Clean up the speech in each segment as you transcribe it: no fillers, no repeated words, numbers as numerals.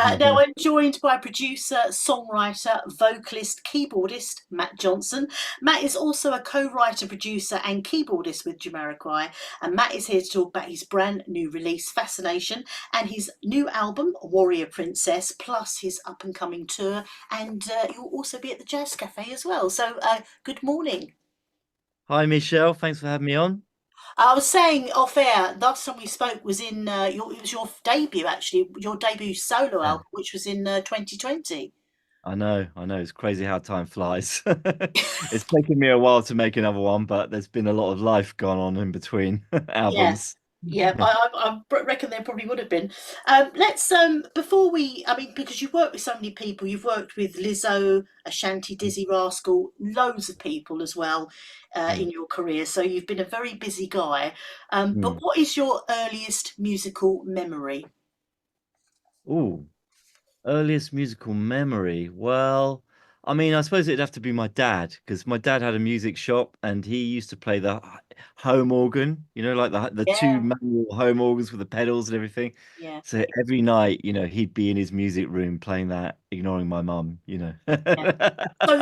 Now I'm joined by producer, songwriter, vocalist, keyboardist Matt Johnson. Matt is also a co-writer, producer, and keyboardist with Jamiroquai, and Matt is here to talk about his brand new release, Fascination, and his new album, Warrior Princess, plus his up-and-coming tour, and you'll also be at the Jazz Cafe as well. So, good morning. Hi, Michelle. Thanks for having me on. I was saying off air, last time we spoke was in it was your debut actually, your debut solo Yeah. album, which was in 2020. I know. It's crazy how time flies. It's taken me a while to make another one, but there's been a lot of life gone on in between Yeah, albums. yeah, I reckon there probably would have been. Let's before we, I mean, because you've worked with so many people, you've worked with Lizzo, Ashanti, Dizzy Rascal, loads of people as well Mm. in your career. So you've been a very busy guy. But Mm. what is your earliest musical memory? Ooh, earliest musical memory. Well, I mean, I suppose it'd have to be my dad because my dad had a music shop and he used to play the home organ, like the two Yeah, manual home organs with the pedals and everything. yeah, So every night, he'd be in his music room playing that, ignoring my mum. yeah.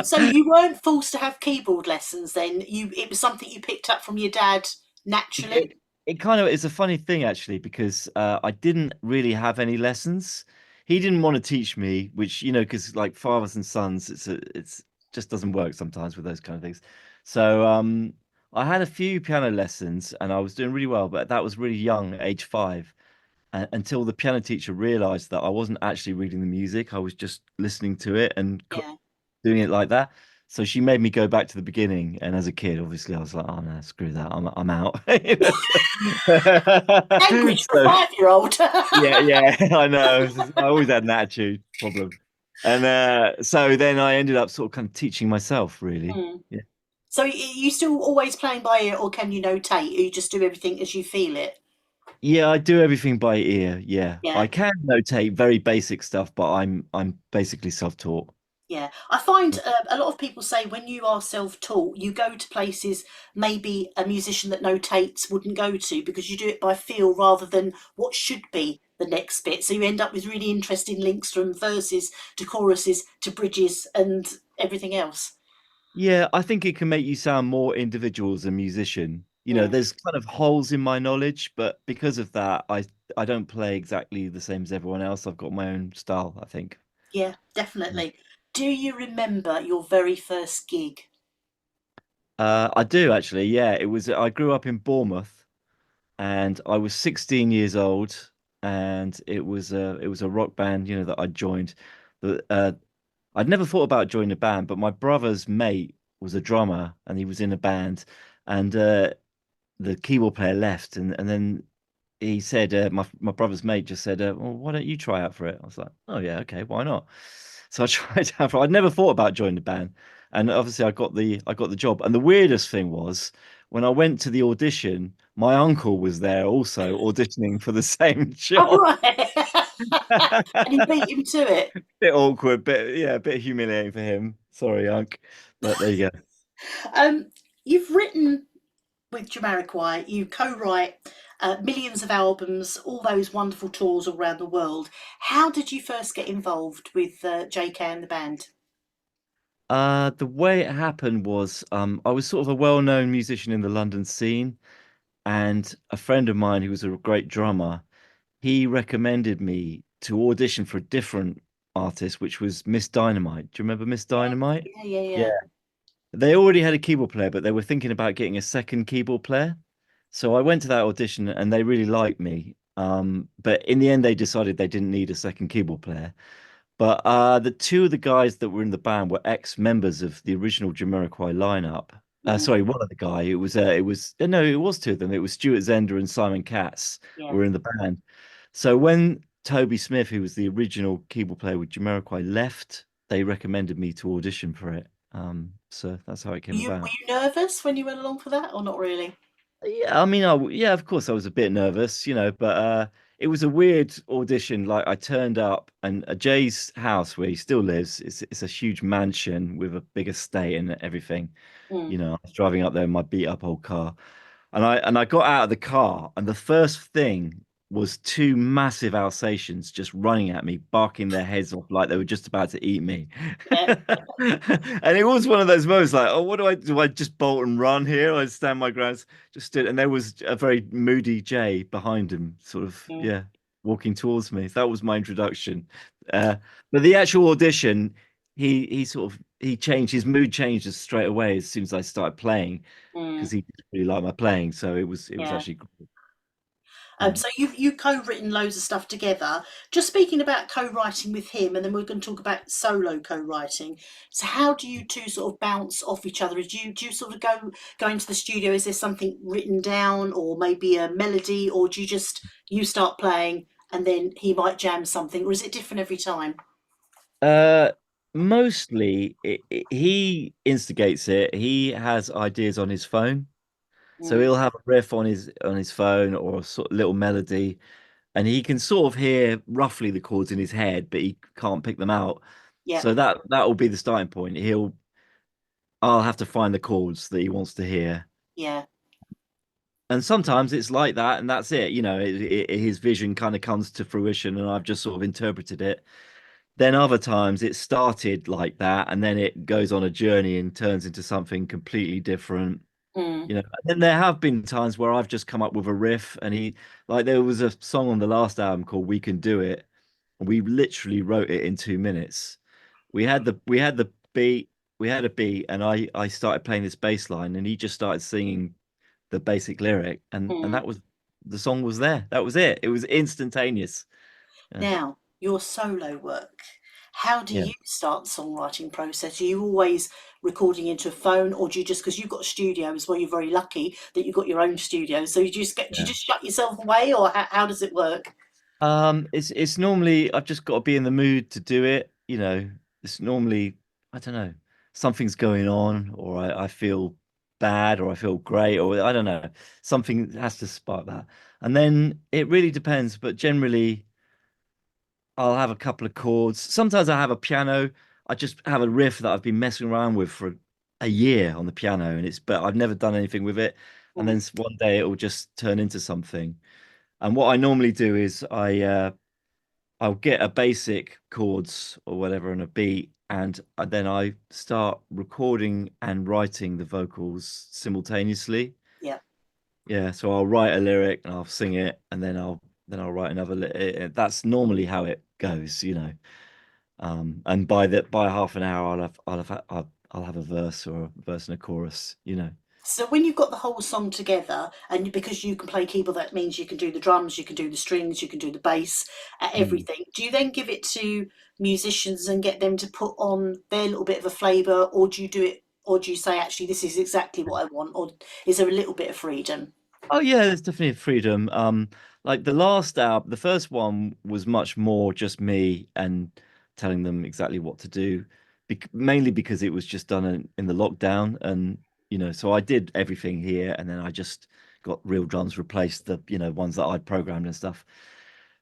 So you weren't forced to have keyboard lessons then. It was something you picked up from your dad naturally. It kind of is a funny thing actually because I didn't really have any lessons. He didn't want to teach me, which because like fathers and sons, it's just doesn't work sometimes with those kind of things. So I had a few piano lessons and I was doing really well, but that was really young, at age 5, until the piano teacher realized that I wasn't actually reading the music. I was just listening to it and Yeah. doing it like that. So she made me go back to the beginning, and as a kid, obviously, I was like, "Oh no, screw that! I'm out." Language for a So 5-year-old. yeah, yeah, I know. I always had an attitude problem, and so then I ended up sort of kind of teaching myself, really. Hmm. Yeah, So you still always playing by ear, or can you notate? Or you just do everything as you feel it? yeah, I do everything by ear. Yeah, Yeah, I can notate very basic stuff, but I'm basically self-taught. yeah. I find a lot of people say when you are self-taught, you go to places maybe a musician that notates wouldn't go to because you do it by feel rather than what should be the next bit. So you end up with really interesting links from verses to choruses to bridges and everything else. Yeah, I think it can make you sound more individual as a musician. Mm. There's kind of holes in my knowledge, but because of that, I don't play exactly the same as everyone else. I've got my own style, I think. Yeah, definitely. Do you remember your very first gig? I do actually. Yeah, I grew up in Bournemouth, and I was 16 years old, and it was a rock band, that I joined. The I'd never thought about joining a band, but my brother's mate was a drummer, and he was in a band, and the keyboard player left, and then he said, my brother's mate just said, well, why don't you try out for it? I was like, oh yeah, okay, why not? So I tried out for it. I'd never thought about joining the band, and obviously I got the job. And the weirdest thing was when I went to the audition, my uncle was there also auditioning for the same Oh, job. right. And you beat him to it. Bit awkward, a bit humiliating for him. Sorry, Unc, but there you go. Um, you've written with Jamiroquai, you co-write millions of albums, all those wonderful tours all around the world. How did you first get involved with JK and the band? The way it happened was I was sort of a well-known musician in the London scene, and a friend of mine who was a great drummer, he recommended me to audition for a different artist, which was Miss Dynamite. Do you remember Miss Dynamite? Yeah, yeah, Yeah. yeah. They already had a keyboard player, but they were thinking about getting a second keyboard player. So I went to that audition and they really liked me. But in the end, they decided they didn't need a second keyboard player. But the two of the guys that were in the band were ex-members of the original Jamiroquai lineup. Mm, Sorry, one of the guy. No, it was two of them. It was Stuart Zender and Simon Katz yeah. were in the band. So when Toby Smith, who was the original keyboard player with Jamiroquai, left, they recommended me to audition for it. So that's how it Were came you were about. you nervous when you went along for that, or not really? Yeah, I mean, yeah, of course I was a bit nervous, but it was a weird audition. Like I turned up and Jay's house where he still lives, it's a huge mansion with a big estate and everything. Mm, I was driving up there in my beat up old car. And I got out of the car and the first thing was two massive Alsatians just running at me, barking their heads off like they were just about to eat me. Yeah. And it was one of those moments like, oh, what do I do? I just bolt and run here? I stand my ground, just stood, and there was a very moody Jay behind him, sort of, Mm, yeah, walking towards me. That was my introduction. Uh, but the actual audition, he sort of he changed his mood changes straight away as soon as I started playing mm, because he really liked my playing. So it was yeah. actually cool. Yeah. So you co-written loads of stuff together. Just speaking about co-writing with him, and then we're going to talk about solo co-writing. So how do you two sort of bounce off each other? Do you sort of go into the studio? Is there something written down, or maybe a melody, or do you just you start playing and then he might jam something, or is it different every time? Uh, Mostly he instigates it. He has ideas on his phone, so Mm, he'll have a riff on his phone or a sort of little melody, and he can sort of hear roughly the chords in his head, but he can't pick them out. yeah, So that will be the starting point. I'll have to find the chords that he wants to hear. yeah. And sometimes it's like that, and that's it. His vision kind of comes to fruition, and I've just sort of interpreted it. Then other times it started like that, and then it goes on a journey and turns into something completely different. Mm, And then there have been times where I've just come up with a riff, and like there was a song on the last album called "We Can Do It," and we literally wrote it in 2 minutes. We had the beat, we had a beat, and I started playing this bass line, and he just started singing the basic lyric, and mm. that was the song was there. That was it. It was instantaneous. Yeah. Now, your solo work, how do Yeah. you start the songwriting process? Are you always recording into a phone, or do you just, because you've got a studio as well, you're very lucky that you've got your own studio, so do you Yeah. just shut yourself away, or how does it work? It's normally I've just got to be in the mood to do it. It's normally I don't know, something's going on, or I feel bad, or I feel great, or I don't know, something has to spark that, and then it really depends. But generally, I'll have a couple of chords. Sometimes I have a piano. I just have a riff that I've been messing around with for a year on the piano, but I've never done anything with it. And then Mm, one day it will just turn into something. And what I normally do is I'll get a basic chords or whatever and a beat, and then I start recording and writing the vocals simultaneously. yeah. Yeah, so I'll write a lyric and I'll sing it, and then I'll write another. That's normally how it goes. And by half an hour, I'll have a verse or a verse and a chorus. So when you've got the whole song together, and because you can play keyboard, that means you can do the drums, you can do the strings, you can do the bass, Mm. everything. Do you then give it to musicians and get them to put on their little bit of a flavour, or do you do it, or do you say actually this is exactly what I want, or is there a little bit of freedom? Oh yeah, there's definitely a freedom. Like the last album, the first one was much more just me and telling them exactly what to do, mainly because it was just done in the lockdown, and so I did everything here, and then I just got real drums replaced the ones that I'd programmed and stuff.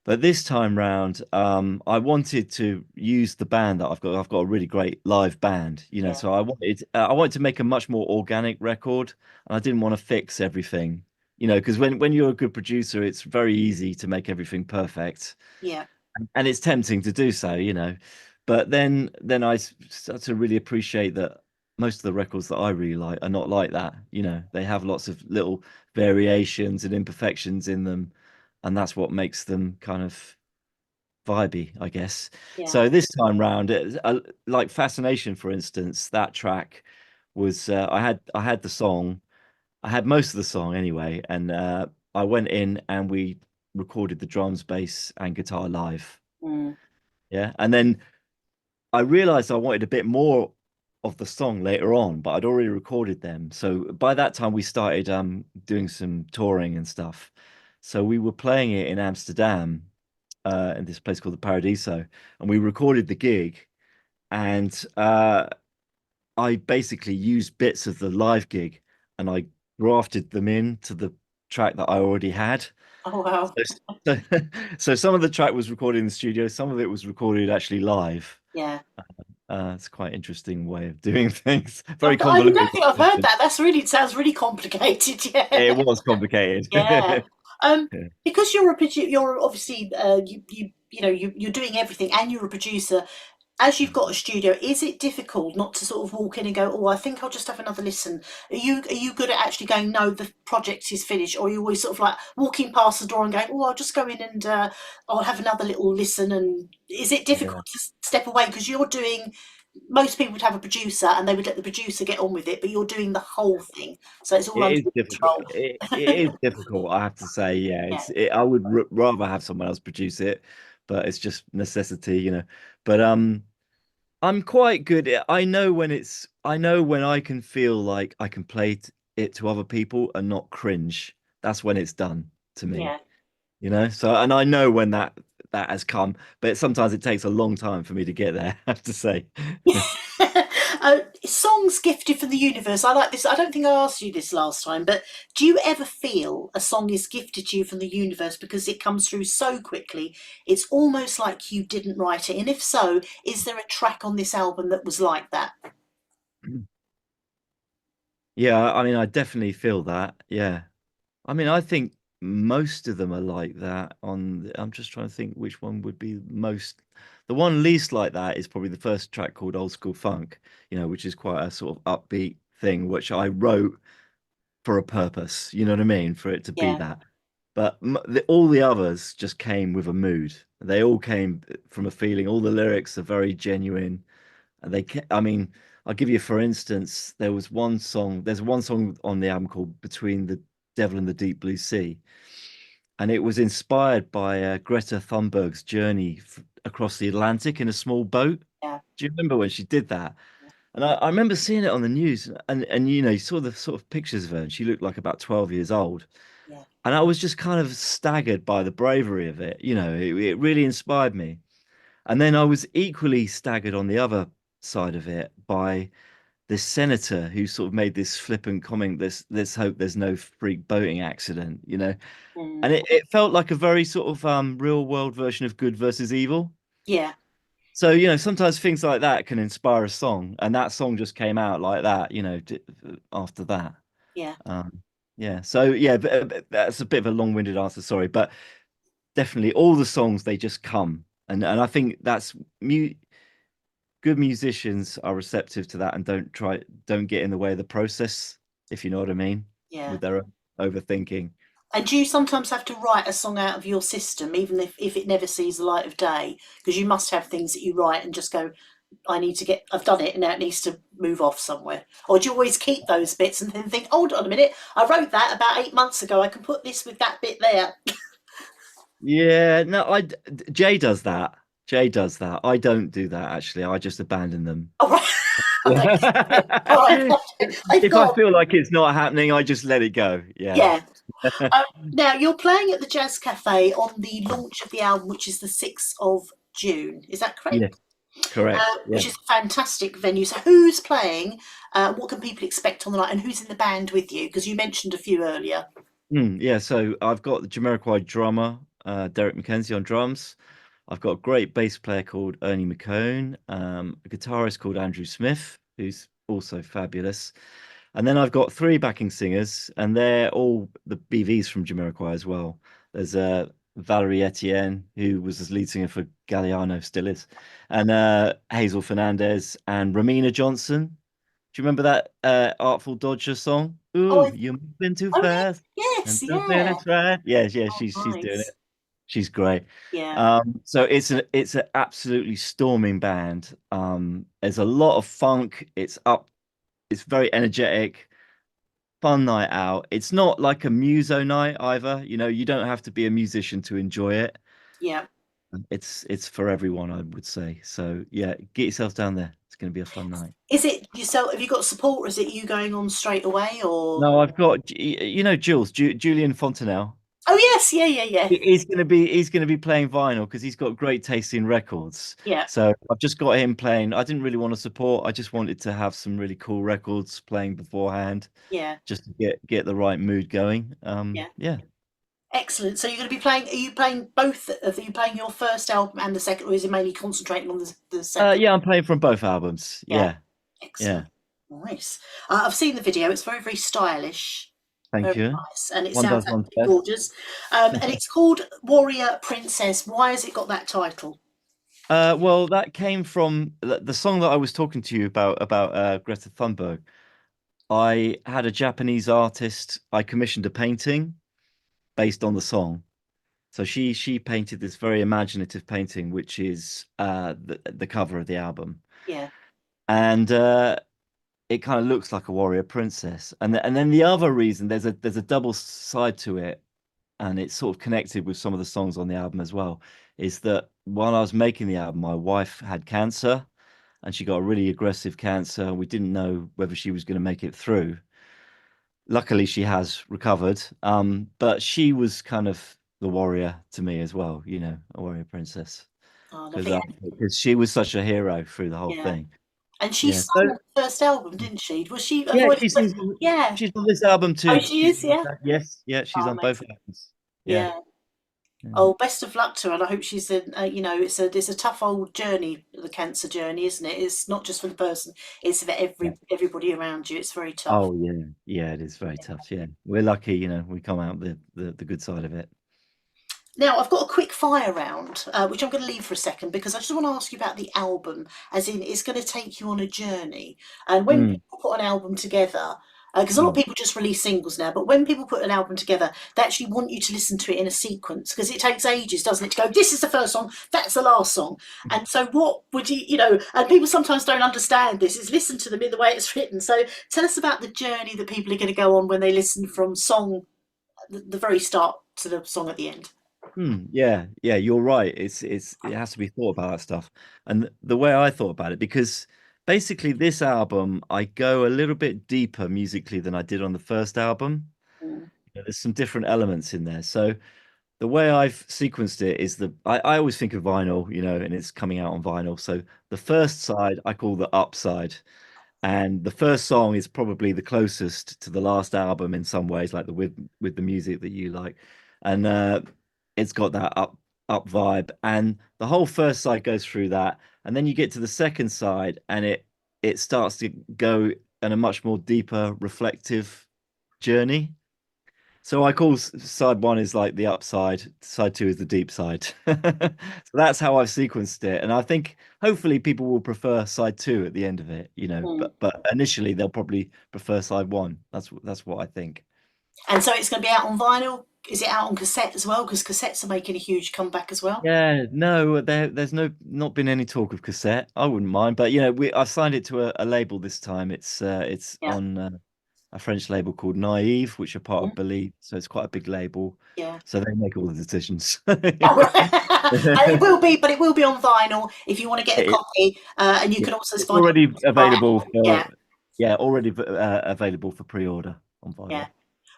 But this time round, I wanted to use the band that I've got. I've got a really great live band, Yeah, so I wanted to make a much more organic record, and I didn't want to fix everything, because when you're a good producer, it's very easy to make everything perfect, yeah, and it's tempting to do so. But then I start to really appreciate that most of the records that I really like are not like that. They have lots of little variations and imperfections in them, and that's what makes them kind of vibey, I guess. yeah. So this time round, like Fascination, for instance, that track was I had the song, I had most of the song anyway, and I went in and we recorded the drums, bass, and guitar live. Mm, Yeah, and then I realized I wanted a bit more of the song later on, but I'd already recorded them. So by that time, we started doing some touring and stuff. So we were playing it in Amsterdam, in this place called the Paradiso, and we recorded the gig. And I basically used bits of the live gig, and I grafted them into the track that I already had. oh wow. So, so some of the track was recorded in the studio, some of it was recorded actually live. Yeah. It's quite interesting way of doing things. Very I convoluted don't think I've heard system. that. It sounds really complicated. Yeah. It was complicated. Yeah. Yeah. Because you're obviously you're doing everything, and you're a producer. As you've got a studio, is it difficult not to sort of walk in and go, "Oh, I think I'll just have another listen"? Are you good at actually going, "No, the project is finished," or are you always sort of like walking past the door and going, "Oh, I'll just go in and I'll have another little listen"? And is it Yeah. difficult to step away because you're doing? Most people would have a producer and they would let the producer get on with it, but you're doing the whole thing, so it's all It under is your difficult. control. It is difficult, I have to say. Yeah, Yeah, I would rather have someone else produce it, but it's just necessity, you know. But I'm quite good. I know when I can feel like I can play it to other people and not cringe. That's when it's done to me, yeah. you know. So, and I know when that has come, but sometimes it takes a long time for me to get there, I have to say. Songs gifted from the universe. I like this. I don't think I asked you this last time, but do you ever feel a song is gifted to you from the universe because it comes through so quickly? It's almost like you didn't write it. And if so, is there a track on this album that was like that? Yeah, I mean, I definitely feel that. Yeah. I mean, I think most of them are like that. I'm just trying to think which one would be most. The one least like that is probably the first track called Old School Funk, which is quite a sort of upbeat thing, which I wrote for a purpose. You know what I mean? For it to be Yeah. that. But all the others just came with a mood. They all came from a feeling. All the lyrics are very genuine. And I mean, I'll give you, for instance, there's one song on the album called Between the Devil and the Deep Blue Sea. And it was inspired by Greta Thunberg's journey across the Atlantic in a small boat. Yeah. Do you remember when she did that? And I remember seeing it on the news, and you saw the sort of pictures of her, and she looked like about 12 years old. Yeah. And I was just kind of staggered by the bravery of it. It really inspired me. And then I was equally staggered on the other side of it by this senator who sort of made this flippant comment, let's hope there's no freak boating accident. Mm. And it felt like a very sort of real world version of good versus evil. Yeah. So, sometimes things like that can inspire a song, and that song just came out like that, after that. Yeah. Um, yeah. So yeah, that's a bit of a long-winded answer, sorry, but definitely all the songs they just come, and I think that's mu good musicians are receptive to that and don't get in the way of the process, if you know what I mean, Yeah. with their overthinking. And do you sometimes have to write a song out of your system, even if it never sees the light of day? Because you must have things that you write and just go, I've done it and now it needs to move off somewhere. Or do you always keep those bits and then think, hold on a minute, I wrote that about 8 months ago, I can put this with that bit there? Yeah, no, Jay does that. Jay does that. I don't do that actually. I just abandon them. All right. All right. Yeah. I've If I got, feel like it's not happening, I just let it go. Yeah. yeah. Now, you're playing at the Jazz Cafe on the launch of the album, which is the 6th of June. Is that correct? Yeah, correct. Yeah. Which is a fantastic venue. So, who's playing? What can people expect on the night? And who's in the band with you? Because you mentioned a few earlier. Yeah, so I've got the Jamiroquai drummer, Derek McKenzie on drums. I've got a great bass player called Ernie McCone, a guitarist called Andrew Smith, who's also fabulous. And then I've got three backing singers, and they're all the BVs from Jamiroquai as well. There's Valerie Etienne, who was the lead singer for Galliano, still is, and Hazel Fernandez and Romina Johnson. Do you remember that Artful Dodger song? Oh, Ooh, you're moving too oh fast yes, and don't feel yeah. it's right. Yeah, yeah, Oh, she's doing it. nice. She's great. Yeah, So it's an absolutely storming band. There's a lot of funk. It's very energetic, fun night out. It's not like a muso night either. You don't have to be a musician to enjoy it. yeah. It's for everyone, I would say. So yeah, get yourself down there. It's going to be a fun night. Is it yourself? Have you got support, or is it you going on straight away? Or No, I've got Jules, Julian Fontanelle. oh yes, yeah, yeah, yeah, He's gonna be playing vinyl because he's got great taste in records. yeah, So I've just got him playing. I didn't really want to support. I just wanted to have some really cool records playing beforehand, yeah, just to get the right mood going. yeah. Yeah. Excellent. So you're going to be playing. Are you playing both? Are you playing your first album and the second, or is it mainly concentrating on the second? Yeah, I'm playing from both albums. Yeah. Yeah, yeah. Excellent. Nice. I've seen the video. It's very, very stylish. Thank Very you. nice, and it One sounds does one's absolutely best. gorgeous. And it's called Warrior Princess. Why has it got that title? Well, that came from the song that I was talking to you about Greta Thunberg. I had a Japanese artist. I commissioned a painting based on the song. So she painted this very imaginative painting, which is the cover of the album, Yeah. and it kind of looks like a warrior princess. And then the other reason there's a double side to it, and it's sort of connected with some of the songs on the album as well, is that while I was making the album, my wife had cancer, and she got a really aggressive cancer, and we didn't know whether she was going to make it through. Luckily, she has recovered. But she was kind of the warrior to me as well, a warrior princess, Oh, because lovely. she was such a hero through the whole Yeah. thing. And she Yeah. sang So on the first album, didn't she? Was she a yeah, voice? Yeah. she's on this album Oh, too. she is. Yeah. Yes, yeah, she's Oh, on both amazing. albums. Yeah. Yeah. Yeah. Oh, best of luck to her, and I hope she's in. It's a tough old journey, the cancer journey, isn't it? It's not just for the person; it's for Yeah. everybody around you. It's very tough. Oh yeah, yeah, it is very tough. Yeah, we're lucky, we come out the good side of it. Now, I've got a quick fire round, which I'm going to leave for a second because I just want to ask you about the album, as in it's going to take you on a journey. And when Mm, people put an album together, because a lot of mm, people just release singles now, but when people put an album together, they actually want you to listen to it in a sequence because it takes ages, doesn't it, to go, this is the first song, that's the last song. And so, what would and people sometimes don't understand this, is listen to them in the way it's written. So, tell us about the journey that people are going to go on when they listen from song, the very start to the song at the end. yeah, yeah, you're right. It has to be thought about that stuff. And the way I thought about it, because basically this album, I go a little bit deeper musically than I did on the first album. Mm, There's some different elements in there. So the way I've sequenced it is I always think of vinyl, and it's coming out on vinyl. So the first side I call the upside. And the first song is probably the closest to the last album in some ways, like the with the music that you like. And it's got that up vibe. And the whole first side goes through that. And then you get to the second side and it starts to go in a much more deeper reflective journey. So I call side one is like the upside, side two is the deep side. So that's how I've sequenced it. And I think hopefully people will prefer side two at the end of it, mm. but initially they'll probably prefer side one. That's what I think. And so it's going to be out on vinyl. Is it out on cassette as well? Because cassettes are making a huge comeback as well. Yeah, no, there's not been any talk of cassette. I wouldn't mind, but I've signed it to a label this time. It's Yeah. on a French label called Naive, which are part Mm, of Believe, so it's quite a big label. yeah. So they make all the decisions. Oh, right. It will be, but it will be on vinyl if you want to get a It, copy, and you yeah, can also it's find it already on available Spotify. Yeah, for already available for pre-order on yeah. vinyl.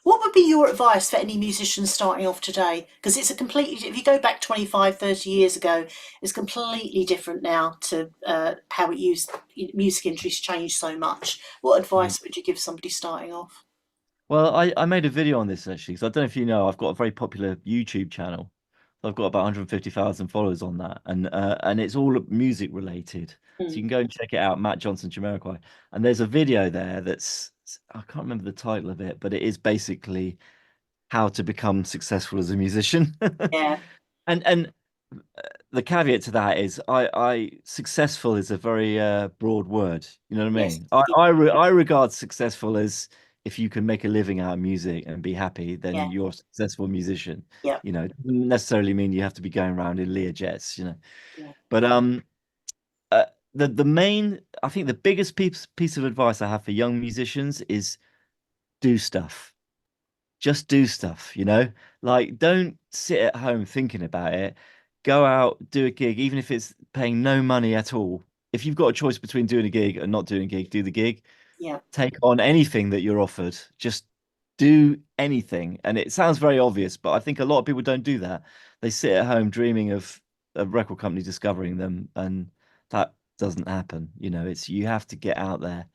What would be your advice for any musicians starting off today? Because it's a completely, if you go back 25, 30 years ago, it's completely different now to how it used, music industry's changed so much. What Mm. advice would you give somebody starting off? Well, I made a video on this actually, so I don't know if you know, I've got a very popular YouTube channel. I've got about 150,000 followers on that, and it's all music related. So Mm, you can go and check it out, Matt Johnson Jamiroquai. And there's a video there that's I can't remember the title of it, but it is basically how to become successful as a musician. yeah, And the caveat to that is I successful is a very broad word. You know what I yes, mean? yeah, I regard successful as if you can make a living out of music and be happy, then yeah, you're a successful musician. yeah, It doesn't necessarily mean you have to be going around in Lear jets. yeah. But uh, the main, I think the biggest piece of advice I have for young musicians is do stuff. Just do stuff. Like don't sit at home thinking about it. Go out, do a gig, even if it's paying no money at all. If you've got a choice between doing a gig and not doing a gig, do the gig. Yeah. Take on anything that you're offered. Just do anything. And it sounds very obvious, but I think a lot of people don't do that. They sit at home dreaming of a record company discovering them, and that doesn't happen. It's you have to get out there,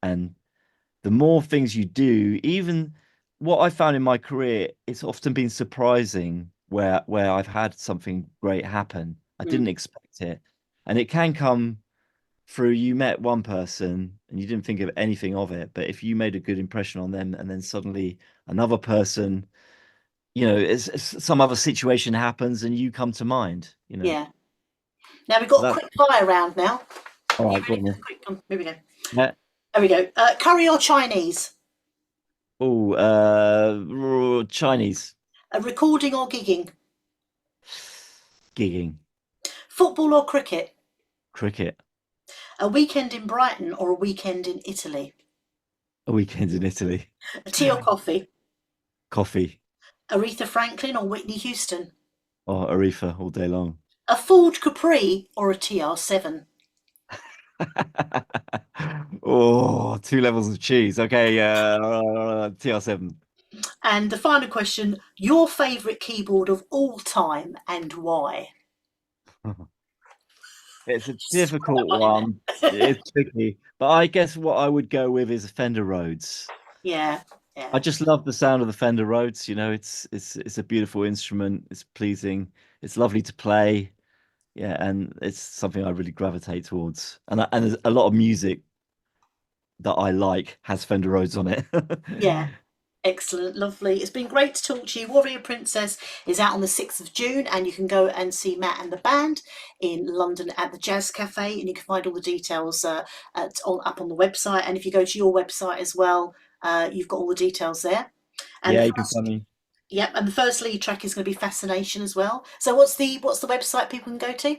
and the more things you do, even what I found in my career, it's often been surprising where I've had something great happen. I Mm, didn't expect it. And it can come through you met one person and you didn't think of anything of it, but if you made a good impression on them and then suddenly another person, some other situation happens and you come to mind. Yeah. Now we've got a That quick fire round now. all Are you right, go ready on for the then. quick one? Here we go. Yeah. There we go. Curry or Chinese? Oh, Chinese A recording or gigging? gigging, Football or cricket? cricket, A weekend in Brighton or a weekend in Italy? a weekend in Italy, A tea or coffee? coffee, Aretha Franklin or Whitney Houston? or Aretha all day long. A Ford Capri or a TR7? Oh, two levels of cheese. Okay, TR7. And the final question, your favourite keyboard of all time and why? It's a Just throw that difficult one in one. there. It's tricky, but I guess what I would go with is a Fender Rhodes. Yeah, I yeah, just love the sound of the Fender Rhodes. It's a beautiful instrument. It's pleasing. It's lovely to play. Yeah, and it's something I really gravitate towards. And there's a lot of music that I like has Fender Rhodes on it. yeah. Excellent, lovely. It's been great to talk to you. Warrior Princess is out on the 6th of June, and you can go and see Matt and the band in London at the Jazz Cafe, and you can find all the details up on the website. And if you go to your website as well, you've got all the details there. And Yeah, the you can first, find me. yep, and the first lead track is going to be Fascination as well. So what's the website people can go to?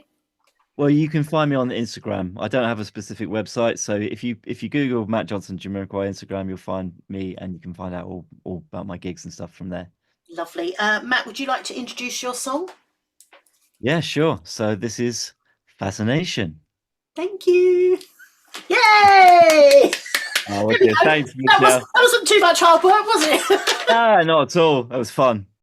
Well, you can find me on Instagram. I don't have a specific website, so if you Google Matt Johnson Jamiroquai Instagram, you'll find me, and you can find out all about my gigs and stuff from there. Lovely. Matt, would you like to introduce your song? Yeah, sure. So this is Fascination. Thank you. Yay! Oh, There we okay. go. Thanks, That Michelle. wasn't too much hard work, was it? Ah, not at all. That was fun.